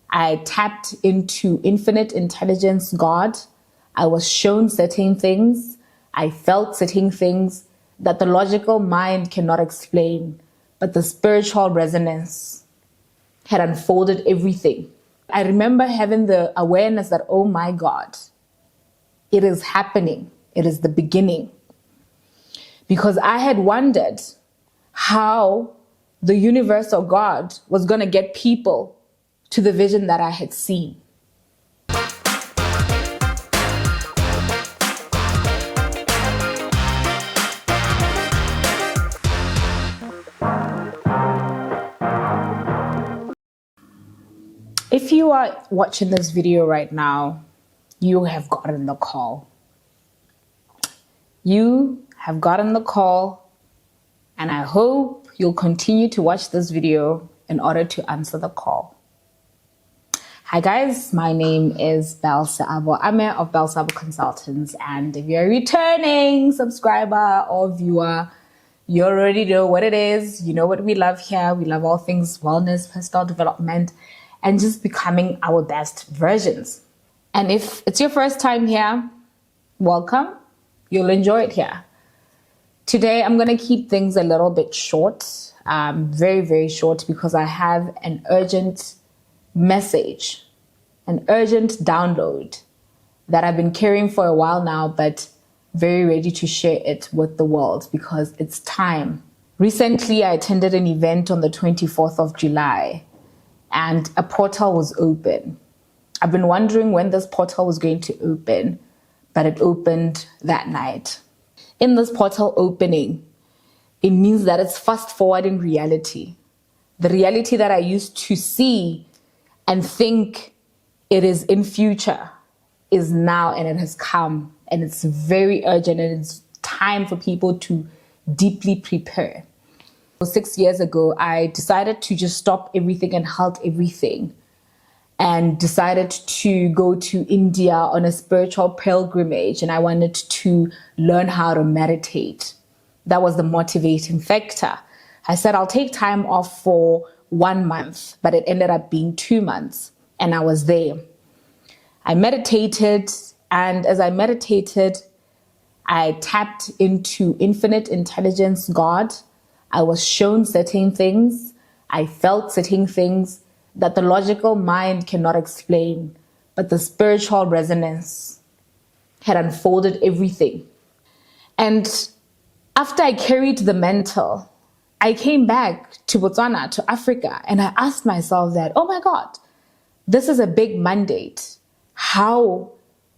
I tapped into infinite intelligence, God. I was shown certain things. I felt certain things that the logical mind cannot explain, but the spiritual resonance had unfolded everything. I remember having the awareness that, oh my God, it is happening. It is the beginning. Because I had wondered how the universe or God was going to get people to the vision that I had seen. If you are watching this video right now, you have gotten the call. You have gotten the call, and I hope you'll continue to watch this video in order to answer the call. Hi guys, my name is Belsa Abo Ame of Belsa Abo Consultants, and if you're a returning subscriber or viewer, you already know what it is. You know what we love here. We love all things wellness, personal development, and just becoming our best versions. And if it's your first time here, welcome. You'll enjoy it here. Today, I'm going to keep things a little bit short, very, very short, because I have an urgent message, an urgent download that I've been carrying for a while now, but very ready to share it with the world because it's time. Recently, I attended an event on the 24th of July and a portal was open. I've been wondering when this portal was going to open, but it opened that night. In this portal opening, it means that it's fast forwarding reality. The reality that I used to see and think it is in future is now, and it has come, and it's very urgent, and it's time for people to deeply prepare. 6 years ago, I decided to just stop everything and halt everything and decided to go to India on a spiritual pilgrimage, and I wanted to learn how to meditate. That was the motivating factor. I said, I'll take time off for 1 month, but it ended up being 2 months, and I was there. I meditated, and as I meditated, I tapped into infinite intelligence, God. I was shown certain things. I felt certain things that the logical mind cannot explain, but the spiritual resonance had unfolded everything. And after I carried the mental, I came back to Botswana, to Africa, and I asked myself that, oh my God, this is a big mandate. How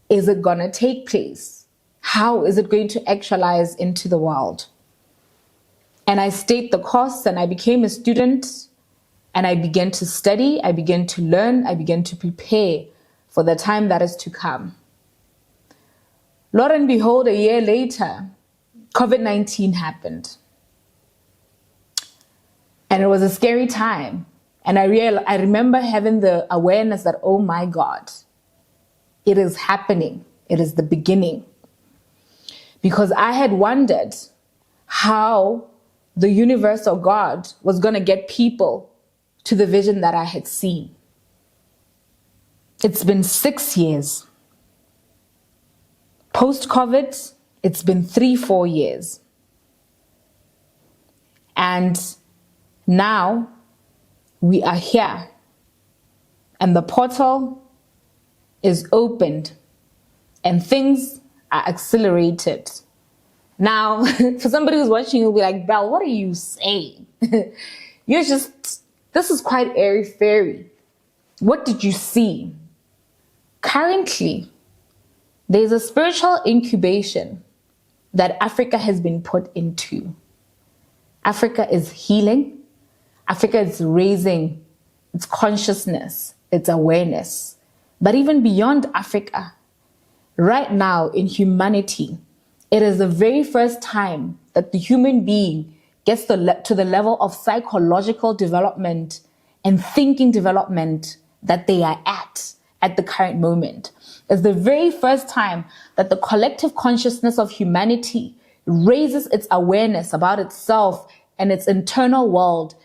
is it going to take place? How is it going to actualize into the world? And I stayed the course, and I became a student, and I began to study, I began to learn, I began to prepare for the time that is to come. Lo and behold, a year later, COVID-19 happened. And it was a scary time. And I remember having the awareness that, oh my God, it is happening. It is the beginning. Because I had wondered how the universe or God was going to get people to the vision that I had seen. It's been 6 years. Post-COVID, it's been 3-4 years. And now we are here. And the portal is opened. And things are accelerated. Now, for somebody who's watching, you'll be like, Belle, what are you saying? This is quite airy-fairy. What did you see? Currently, there's a spiritual incubation that Africa has been put into. Africa is healing. Africa is raising its consciousness, its awareness. But even beyond Africa, right now in humanity, it is the very first time that the human being gets to the level of psychological development and thinking development that they are at the current moment. It's the very first time that the collective consciousness of humanity raises its awareness about itself and its internal world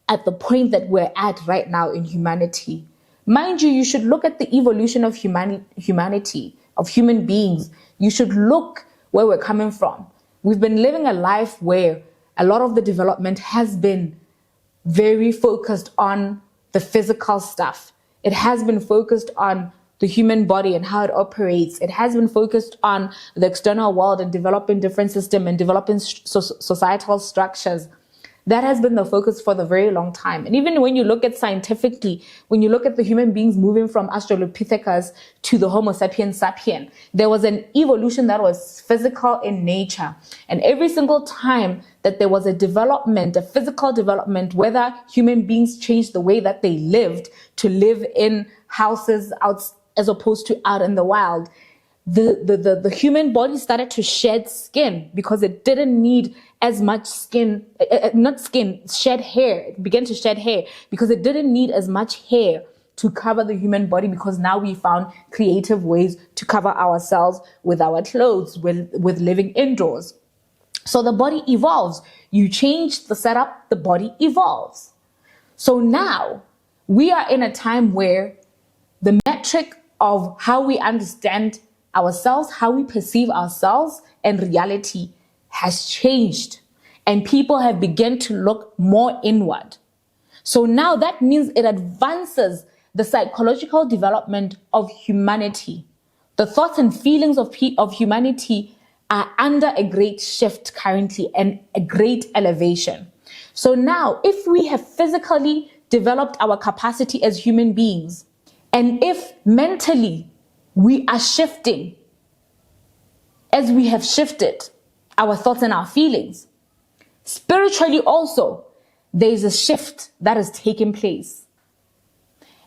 at the point that we're at right now in humanity. Mind you, you should look at the evolution of humanity, of human beings. You should look where we're coming from. We've been living a life where a lot of the development has been very focused on the physical stuff. It has been focused on the human body and how it operates. It has been focused on the external world and developing different systems and developing societal structures. That has been the focus for the very long time. And even when you look at scientifically, when you look at the human beings moving from Australopithecus to the Homo sapiens sapien, there was an evolution that was physical in nature. And every single time that there was a development, a physical development, whether human beings changed the way that they lived to live in houses out as opposed to out in the wild, the human body started to shed skin because it didn't need as much skin, shed hair. It began to shed hair because it didn't need as much hair to cover the human body, because now we found creative ways to cover ourselves with our clothes, with living indoors. So the body evolves. You change the setup, the body evolves. So now we are in a time where the metric of how we understand ourselves, how we perceive ourselves and reality has changed, and people have begun to look more inward. So now that means it advances the psychological development of humanity. The thoughts and feelings of humanity are under a great shift currently and a great elevation. So now, if we have physically developed our capacity as human beings, and if mentally we are shifting as we have shifted our thoughts and our feelings, spiritually also, there is a shift that is taking place.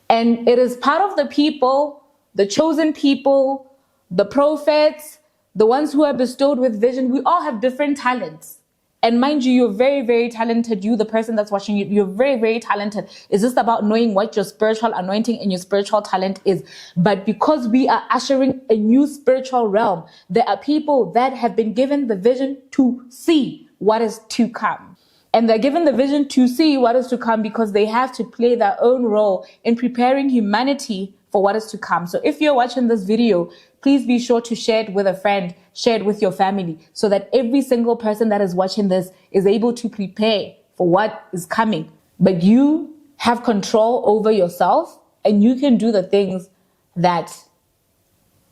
And it is part of the people, the chosen people, the prophets, the ones who are bestowed with vision. We all have different talents. And mind you, you're very, very talented. You, the person that's watching you, you're very, very talented. It's just about knowing what your spiritual anointing and your spiritual talent is. But because we are ushering a new spiritual realm, there are people that have been given the vision to see what is to come. And they're given the vision to see what is to come because they have to play their own role in preparing humanity for what is to come. So if you're watching this video, please be sure to share it with a friend, share it with your family, so that every single person that is watching this is able to prepare for what is coming. But you have control over yourself, and you can do the things that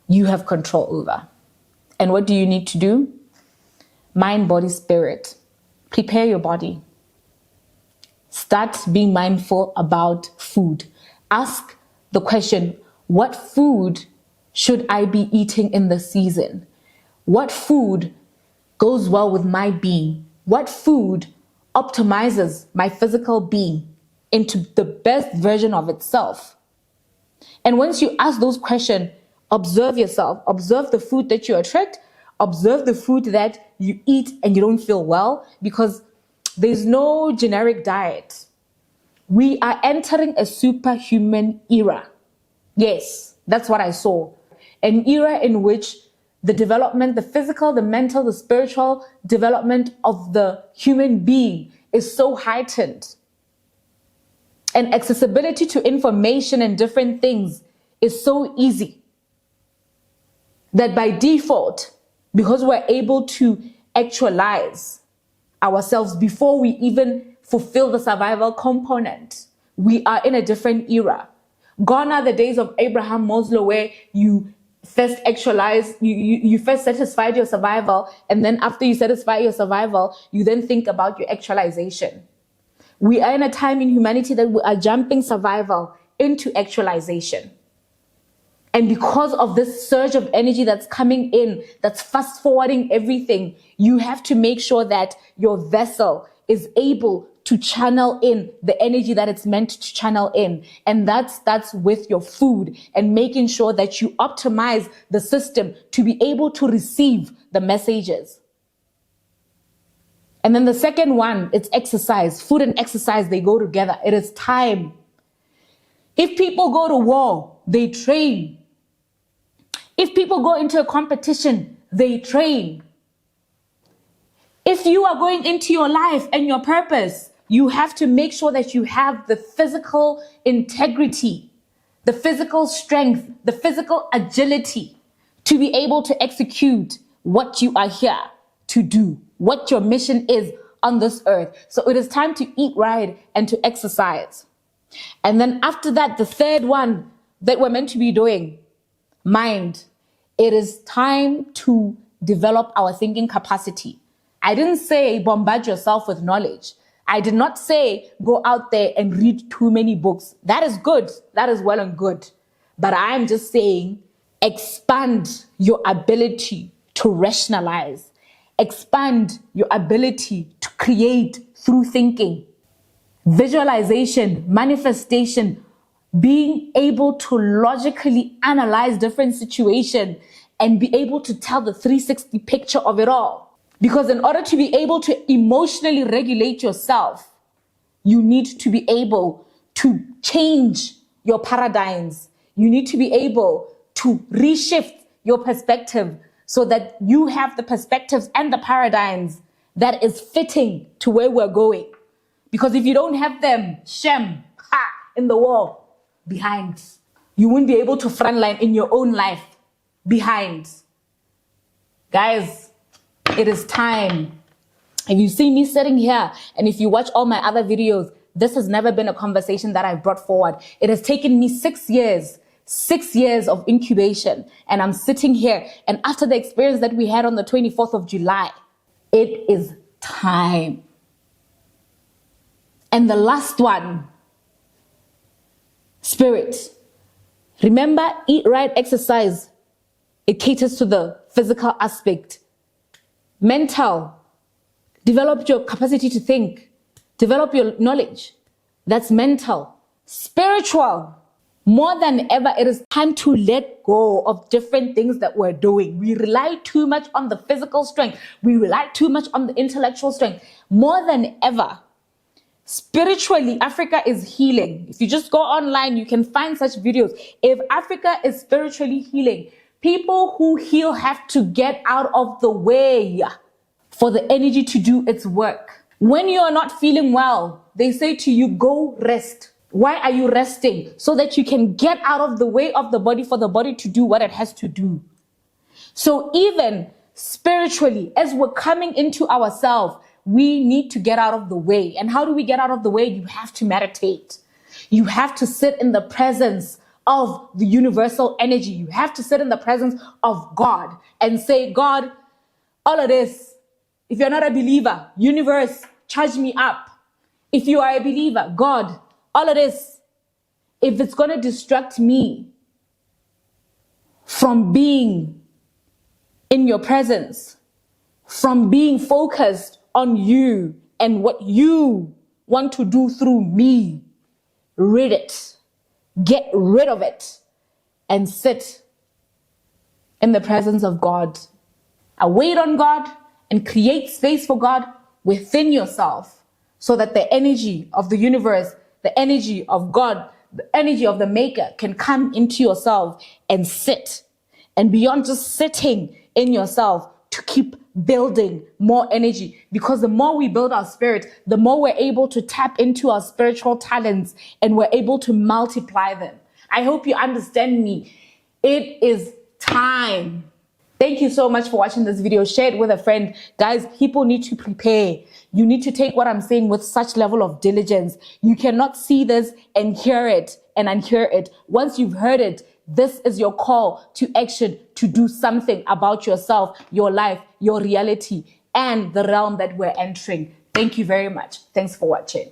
you have control over. And what do you need to do? Mind, body, spirit. Prepare your body. Start being mindful about food. Ask the question, what food should I be eating in the season? What food goes well with my being? What food optimizes my physical being into the best version of itself? And once you ask those questions, observe yourself, observe the food that you attract, observe the food that you eat and you don't feel well, because there's no generic diet. We are entering a superhuman era. Yes, that's what I saw. An era in which the development, the physical, the mental, the spiritual development of the human being is so heightened. And accessibility to information and different things is so easy that by default, because we're able to actualize ourselves before we even fulfill the survival component, we are in a different era. Gone are the days of Abraham Maslow where you first actualize, you first satisfied your survival, and then after you satisfy your survival, you then think about your actualization. We are in a time in humanity that we are jumping survival into actualization. And because of this surge of energy that's coming in, that's fast forwarding everything, you have to make sure that your vessel is able to channel in the energy that it's meant to channel in. And that's with your food and making sure that you optimize the system to be able to receive the messages. And then the second one, it's exercise. Food and exercise, they go together. It is time. If people go to war, they train. If people go into a competition, they train. If you are going into your life and your purpose, you have to make sure that you have the physical integrity the physical strength, the physical agility to be able to execute what you are here to do, what your mission is on this earth. So it is time to eat right and to exercise. And then after that, the third one that we're meant to be doing, mind. It is time to develop our thinking capacity. I didn't say bombard yourself with knowledge. I did not say go out there and read too many books. That is good. That is well and good. But I'm just saying expand your ability to rationalize. Expand your ability to create through thinking. Visualization, manifestation, being able to logically analyze different situations and be able to tell the 360 picture of it all. Because in order to be able to emotionally regulate yourself, you need to be able to change your paradigms. You need to be able to reshift your perspective so that you have the perspectives and the paradigms that is fitting to where we're going. Because if you don't have them, in the wall, behind, you won't be able to frontline in your own life, behind. Guys, it is time. If you see me sitting here, and if you watch all my other videos, this has never been a conversation that I've brought forward. It has taken me 6 years of incubation, and I'm sitting here, and after the experience that we had on the 24th of July, it is time. And the last one, spirit. Remember, eat right, exercise. It caters to the physical aspect. Mental. Develop your capacity to think. Develop your knowledge. That's mental. Spiritual. More than ever, it is time to let go of different things that we're doing. We rely too much on the physical strength. We rely too much on the intellectual strength. More than ever, spiritually, Africa is healing. If you just go online, you can find such videos. If Africa is spiritually healing, people who heal have to get out of the way for the energy to do its work. When you are not feeling well, they say to you, go rest. Why are you resting? So that you can get out of the way of the body for the body to do what it has to do. So even spiritually, as we're coming into ourselves, we need to get out of the way. And how do we get out of the way? You have to meditate. You have to sit in the presence of the universal energy. You have to sit in the presence of God and say, God, all of this, if you're not a believer, universe, charge me up. If you are a believer, God, all of this, if it's going to distract me from being in your presence, from being focused on you and what you want to do through me, rid it, get rid of it, and sit in the presence of God. Wait on God and create space for God within yourself so that the energy of the universe, the energy of God, the energy of the maker can come into yourself and sit. And beyond just sitting in yourself, to keep building more energy. Because the more we build our spirit, the more we're able to tap into our spiritual talents and we're able to multiply them. I hope you understand me. It is time. Thank you so much for watching this video. Share it with a friend. Guys, people need to prepare. You need to take what I'm saying with such level of diligence. You cannot see this and hear it and unhear it. Once you've heard it, this is your call to action, to do something about yourself, your life, your reality, and the realm that we're entering. Thank you very much. Thanks for watching.